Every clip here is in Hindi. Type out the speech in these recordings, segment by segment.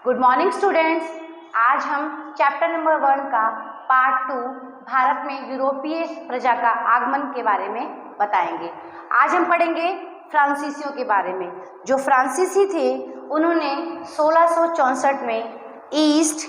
Good morning students. आज हम चैप्टर नंबर 1 का पार्ट 2 भारत में यूरोपीय प्रजा का आगमन के बारे में बताएंगे। आज हम पढ़ेंगे फ्रांसीसियों के बारे में। जो फ्रांसीसी थे उन्होंने 1664 में ईस्ट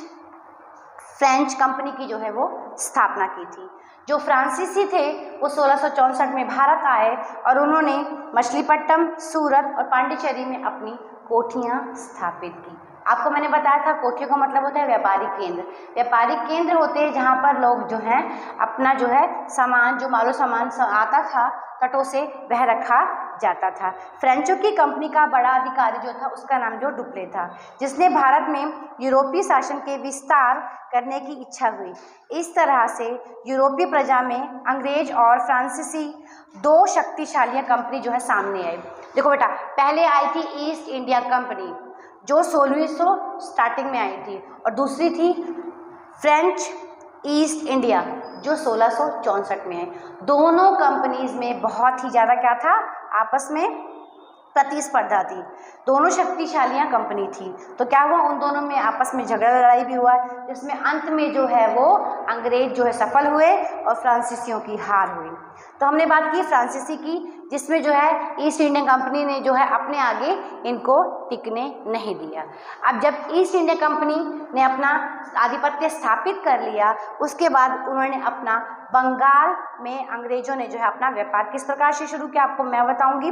फ्रेंच कंपनी की जो है वो स्थापना की थी। जो फ्रांसीसी थे वो 1664 में भारत आए और उन्होंने मछलीपट्टनम, सूरत और पांडिचेरी में अपनी कोठियाँ स्थापित की। आपको मैंने बताया था कोठियों का मतलब होता है व्यापारिक केंद्र। व्यापारिक केंद्र होते हैं जहाँ पर लोग जो हैं अपना जो है सामान, जो मालो सामान आता था तटों से, वह रखा जाता था। फ्रेंचों की कंपनी का बड़ा अधिकारी जो था उसका नाम जो डुप्ले था, जिसने भारत में यूरोपीय शासन के विस्तार करने की इच्छा हुई। इस तरह से यूरोपीय प्रजा में अंग्रेज और फ्रांसीसी दो शक्तिशाली कंपनी जो है सामने आई। देखो बेटा, पहले आई थी ईस्ट इंडिया कंपनी जो 1600 स्टार्टिंग में आई थी, और दूसरी थी फ्रेंच ईस्ट इंडिया जो 1664 में आई। दोनों कंपनीज में बहुत ही ज़्यादा क्या था, आपस में प्रतिस्पर्धा थी। दोनों शक्तिशालियाँ कंपनी थी। तो क्या हुआ, उन दोनों में आपस में झगड़ा लड़ाई भी हुआ, जिसमें अंत में जो है वो अंग्रेज जो है सफल हुए और फ्रांसीसियों की हार हुई। तो हमने बात की फ्रांसीसी की, जिसमें जो है ईस्ट इंडिया कंपनी ने जो है अपने आगे इनको टिकने नहीं दिया। अब जब ईस्ट इंडिया कंपनी ने अपना आधिपत्य स्थापित कर लिया, उसके बाद उन्होंने अपना बंगाल में अंग्रेजों ने जो है अपना व्यापार किस प्रकार से शुरू किया आपको मैं बताऊंगी।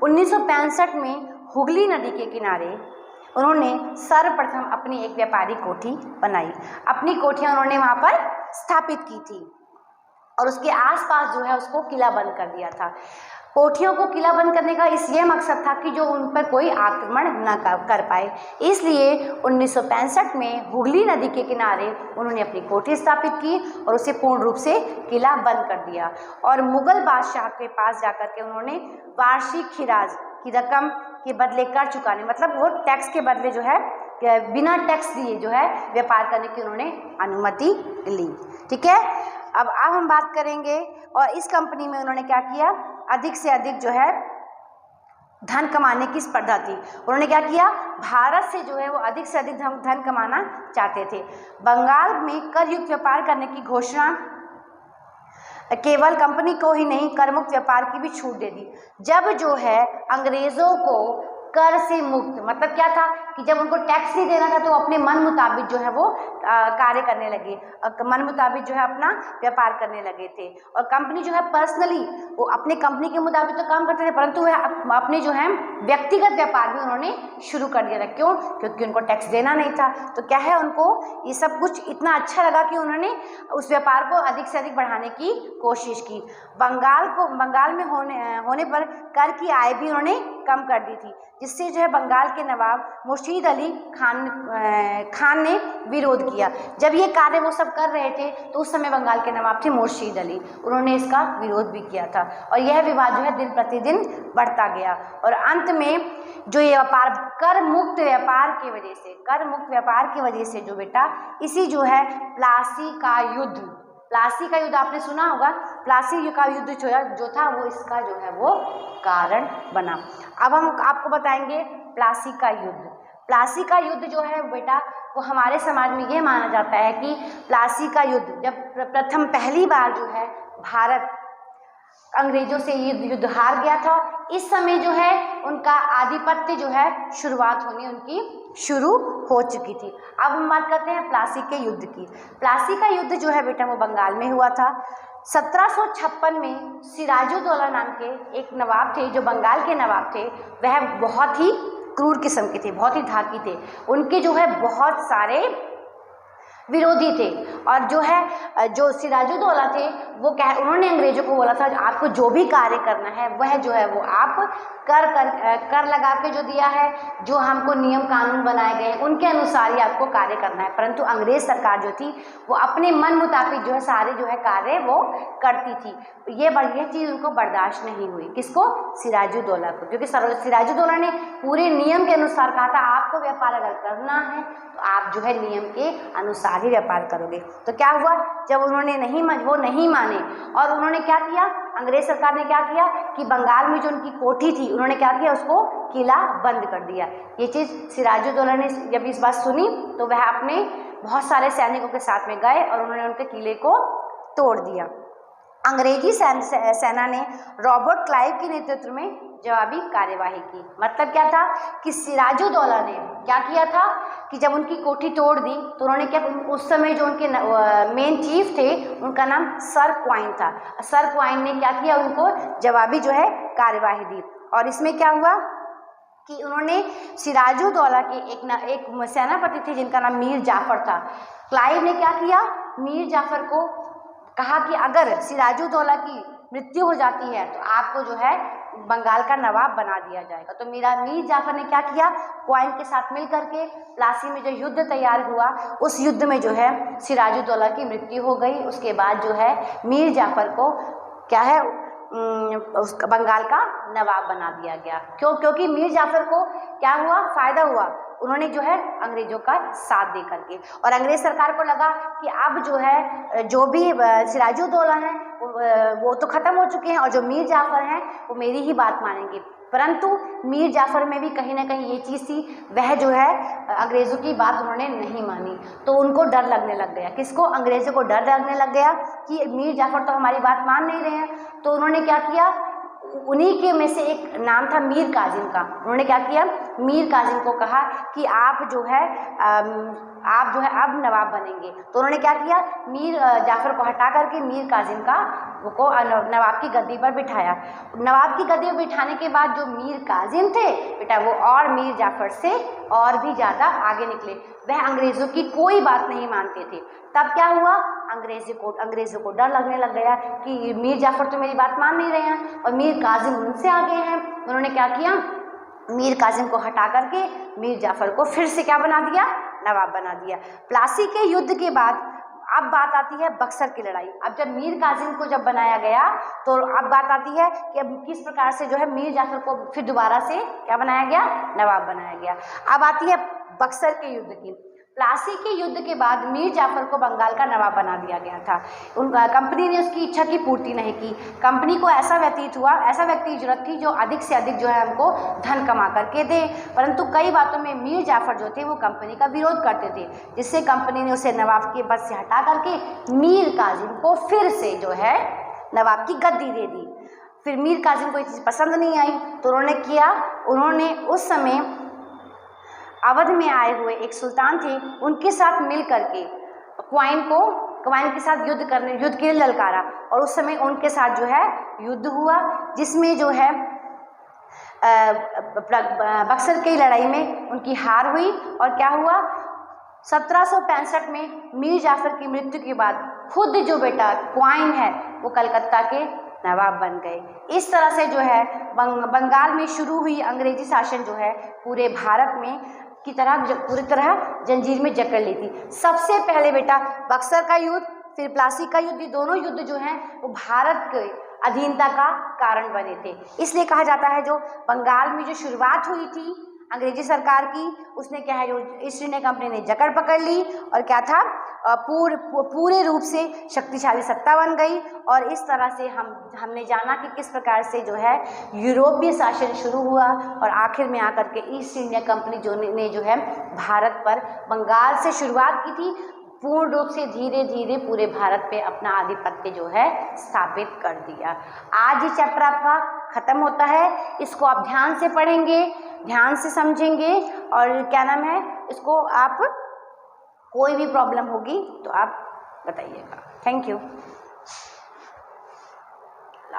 1965 में हुगली नदी के किनारे उन्होंने सर्वप्रथम अपनी एक व्यापारिक कोठी बनाई। अपनी कोठियाँ उन्होंने वहाँ पर स्थापित की थी और उसके आसपास जो है उसको किला बंद कर दिया था। कोठियों को किला बंद करने का इसलिए मकसद था कि जो उन पर कोई आक्रमण न कर पाए। इसलिए 1965 में हुगली नदी के किनारे उन्होंने अपनी कोठी स्थापित की और उसे पूर्ण रूप से किला बंद कर दिया। और मुगल बादशाह के पास जाकर के उन्होंने वार्षिक खिराज की रकम के बदले कर चुकाने, मतलब वो टैक्स के बदले जो है बिना टैक्स दिए जो है व्यापार करने की उन्होंने अनुमति ली। ठीक है, अब हम बात करेंगे। और इस कंपनी में उन्होंने क्या किया, अधिक से अधिक जो है धन कमाने की स्पर्धा थी। उन्होंने क्या किया, भारत से जो है वो अधिक से अधिक धन कमाना चाहते थे। बंगाल में कर युक्त व्यापार करने की घोषणा केवल कंपनी को ही नहीं, कर मुक्त व्यापार की भी छूट दे दी। जब जो है अंग्रेजों को कर से मुक्त, मतलब क्या था कि जब उनको टैक्स नहीं देना था तो अपने मन मुताबिक जो है वो कार्य करने लगे, मन मुताबिक जो है अपना व्यापार करने लगे थे। और कंपनी जो है पर्सनली वो अपने कंपनी के मुताबिक तो काम करते थे, परंतु वह अपने जो है व्यक्तिगत व्यापार भी उन्होंने शुरू कर दिया था। क्यों? क्योंकि उनको टैक्स देना नहीं था। तो क्या है, उनको ये सब कुछ इतना अच्छा लगा कि उन्होंने उस व्यापार को अधिक से अधिक बढ़ाने की कोशिश की। बंगाल में होने पर कर की आय भी उन्होंने कम कर दी थी, जिससे जो है बंगाल के नवाब मुर्शीद अली खान ने विरोध किया। जब ये कार्य वो सब कर रहे थे तो उस समय बंगाल के नवाब थे मुर्शीद अली, उन्होंने इसका विरोध भी किया था और यह विवाद जो है दिन प्रतिदिन बढ़ता गया। और अंत में जो ये व्यापार कर मुक्त व्यापार की वजह से जो बेटा इसी जो है प्लासी का युद्ध आपने सुना होगा। प्लासी का युद्ध जो था वो इसका जो है वो कारण बना। अब हम आपको बताएंगे प्लासी का युद्ध जो है बेटा वो हमारे समाज में ये माना जाता है कि प्लासी का युद्ध जब पहली बार जो है भारत अंग्रेजों से युद्ध हार गया था, इस समय जो है उनका आधिपत्य जो है शुरुआत होनी उनकी शुरू हो चुकी थी। अब हम बात करते हैं प्लासी के युद्ध की। प्लासी का युद्ध जो है बेटा वो बंगाल में हुआ था। 1756 में सिराजुद्दौला नाम के एक नवाब थे, जो बंगाल के नवाब थे। वह बहुत ही क्रूर किस्म के थे, बहुत ही धाकी थे। उनके जो है बहुत सारे विरोधी थे और जो सिराजुद्दौला थे वो उन्होंने अंग्रेजों को बोला था आपको जो भी कार्य करना है वह जो है वो आप कर लगा के जो दिया है, जो हमको नियम कानून बनाए गए हैं उनके अनुसार ही आपको कार्य करना है। परंतु अंग्रेज सरकार जो थी वो अपने मन मुताबिक जो है सारे जो है कार्य वो करती थी। ये चीज़ उनको बर्दाश्त नहीं हुई। किसको? सिराजुद्दौला को, क्योंकि सिराजुद्दौला ने पूरे नियम के अनुसार कहा था आपको व्यापार अगर करना है तो आप जो है नियम के अनुसार विशाल ही व्यापार करोगे। तो क्या हुआ, जब उन्होंने वो नहीं माने और उन्होंने क्या किया, अंग्रेज सरकार ने क्या किया कि बंगाल में जो उनकी कोठी थी उन्होंने क्या किया, उसको किला बंद कर दिया। ये चीज़ सिराजुद्दौला ने जब इस बात सुनी तो वह अपने बहुत सारे सैनिकों के साथ में गए और उन्होंने उनके किले को तोड़ दिया। अंग्रेजी सेना ने रॉबर्ट क्लाइव के नेतृत्व में जवाबी कार्यवाही की। मतलब क्या था कि सिराजुद्दौला ने क्या किया था कि जब उनकी कोठी तोड़ दी तो उन्होंने क्या, उस समय जो उनके मेन चीफ थे उनका नाम सर क्वाइन था। सर क्वाइन ने क्या किया, उनको जवाबी जो है कार्यवाही दी। और इसमें क्या हुआ कि उन्होंने सिराजुद्दौला के एक सेनापति थे जिनका नाम मीर जाफर था। क्लाइव ने क्या किया, मीर जाफर को कहा कि अगर सिराजुद्दौला की मृत्यु हो जाती है तो आपको जो है बंगाल का नवाब बना दिया जाएगा। तो मीर जाफर ने क्या किया, क्वाइन के साथ मिल करके प्लासी में जो युद्ध तैयार हुआ उस युद्ध में जो है सिराजुद्दौला की मृत्यु हो गई। उसके बाद जो है मीर जाफर को क्या है उस बंगाल का नवाब बना दिया गया। क्योंकि मीर जाफर को क्या हुआ, फायदा हुआ, उन्होंने जो है अंग्रेजों का साथ दे करके, और अंग्रेज सरकार को लगा कि अब जो है जो भी सिराजुद्दौला हैं वो तो ख़त्म हो चुके हैं और जो मीर जाफर हैं वो मेरी ही बात मानेंगे। परंतु मीर जाफर में भी कहीं ना कहीं ये चीज़ थी, वह जो है अंग्रेज़ों की बात उन्होंने नहीं मानी। तो उनको डर लगने लग गया, किसको, अंग्रेज़ों को डर लगने लग गया कि मीर जाफर तो हमारी बात मान नहीं रहे हैं। तो उन्होंने क्या किया, उन्हीं के में से एक नाम था मीर काजिम का। उन्होंने क्या किया, मीर काजिम को कहा कि आप जो है अब नवाब बनेंगे। तो उन्होंने क्या किया, मीर जाफर को हटा करके मीर काजिम को नवाब की गद्दी पर बिठाया। नवाब की गद्दी पर बिठाने के बाद जो मीर काजिम थे बेटा वो और मीर जाफर से और भी ज़्यादा आगे निकले। वह अंग्रेज़ों की कोई बात नहीं मानते थे। तब क्या हुआ, अंग्रेज़ों को डर लगने लग गया कि मीर जाफर तो मेरी बात मान नहीं रहे हैं और मीर काजिम उनसे आगे हैं। उन्होंने क्या किया, मीर काजिम को हटा करके मीर जाफर को फिर से क्या बना दिया, नवाब बना दिया। प्लासी के युद्ध के बाद अब बात आती है बक्सर की लड़ाई। अब जब मीर काजिम को जब बनाया गया तो अब बात आती है कि अब किस प्रकार से जो है मीर जाफर को फिर दोबारा से क्या बनाया गया, नवाब बनाया गया। अब आती है बक्सर के युद्ध की। प्लासी के युद्ध के बाद मीर जाफर को बंगाल का नवाब बना दिया गया था। कंपनी ने उसकी इच्छा की पूर्ति नहीं की। कंपनी को ऐसा व्यक्ति की जरूरत थी जो अधिक से अधिक जो है हमको धन कमा करके दे। परंतु कई बातों में मीर जाफर जो थे वो कंपनी का विरोध करते थे, जिससे कंपनी ने उसे नवाब के पद से हटा करके मीर काजिम को फिर से जो है नवाब की गद्दी दे दी। फिर मीर काजिम को ये चीज़ पसंद नहीं आई तो उन्होंने उस समय अवध में आए हुए एक सुल्तान थे उनके साथ मिल करके क्वाइन के साथ युद्ध के लिए ललकारा। और उस समय उनके साथ जो है युद्ध हुआ, जिसमें जो है बक्सर की लड़ाई में उनकी हार हुई। और क्या हुआ, 1765 में मीर जाफर की मृत्यु के बाद खुद जो बेटा क्वाइन है वो कलकत्ता के नवाब बन गए। इस तरह से जो है बंगाल में शुरू हुई अंग्रेजी शासन जो है पूरे भारत में की तरह पूरी तरह जंजीर में जकड़ ली थी। सबसे पहले बेटा बक्सर का युद्ध, फिर प्लासी का युद्ध, दोनों युद्ध जो हैं वो भारत के अधीनता का कारण बने थे। इसलिए कहा जाता है जो बंगाल में जो शुरुआत हुई थी अंग्रेजी सरकार की, उसने क्या है जो ईस्ट इंडिया कंपनी ने जकड़ पकड़ ली और क्या था पूरे रूप से शक्तिशाली सत्ता बन गई। और इस तरह से हमने जाना कि किस प्रकार से जो है यूरोपीय शासन शुरू हुआ और आखिर में आकर के ईस्ट इंडिया कंपनी ने जो है भारत पर बंगाल से शुरुआत की थी, पूर्ण रूप से धीरे धीरे पूरे भारत पे अपना आधिपत्य जो है स्थापित कर दिया। आज ये चैप्टर आपका खत्म होता है। इसको आप ध्यान से पढ़ेंगे, ध्यान से समझेंगे और क्या नाम है, इसको आप कोई भी प्रॉब्लम होगी तो आप बताइएगा। Thank you.